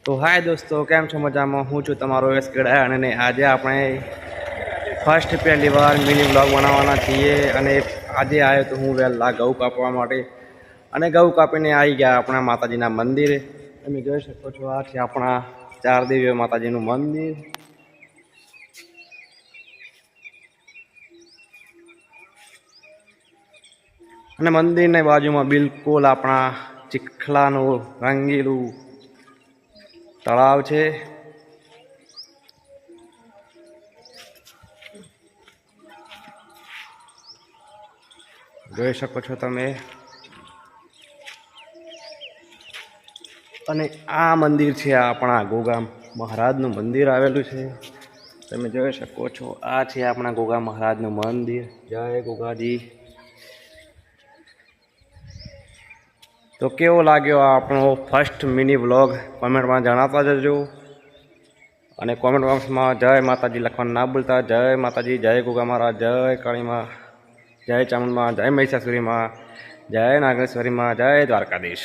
તો હાય દોસ્તો, કેમ છો? મજામાં? હું છું તમારો એસ કેડા અને આજે આપણે ફર્સ્ટ પહેલી વાર મિની બ્લોગ બનાવવાના છીએ. અને આજે આવ્યો તો હું વહેલા ઘઉં કાપવા માટે, અને ઘઉં કાપીને આવી ગયા આપણા માતાજીના મંદિરે. તમે જોઈ શકો છો, આ છે આપણા ચાર દેવીઓ માતાજીનું મંદિર. અને મંદિરની બાજુમાં બિલકુલ આપણા ચીખલાનું રંગીલું તળાવ છે. જોઈ શકો છો તમે. અને આ મંદિર છે આપણા ગોગા મહારાજનું મંદિર આવેલું છે. તમે જોઈ શકો છો, આ છે આપણા ગોગા મહારાજનું મંદિર. જય ગોગાજી. તો કેવો લાગ્યો આપણો ફર્સ્ટ મિની વ્લોગ કોમેન્ટમાં જણાવતા જજો. અને કોમેન્ટ બોક્સમાં જય માતાજી લખવાનું ના ભૂલતા. જય માતાજી, જય ગોગા મહારાજ, જય કાળીમાં, જય ચામુંડમાં, જય મહિષાસુરીમાં, જય નાગેશ્વરીમાં, જય દ્વારકાધીશ.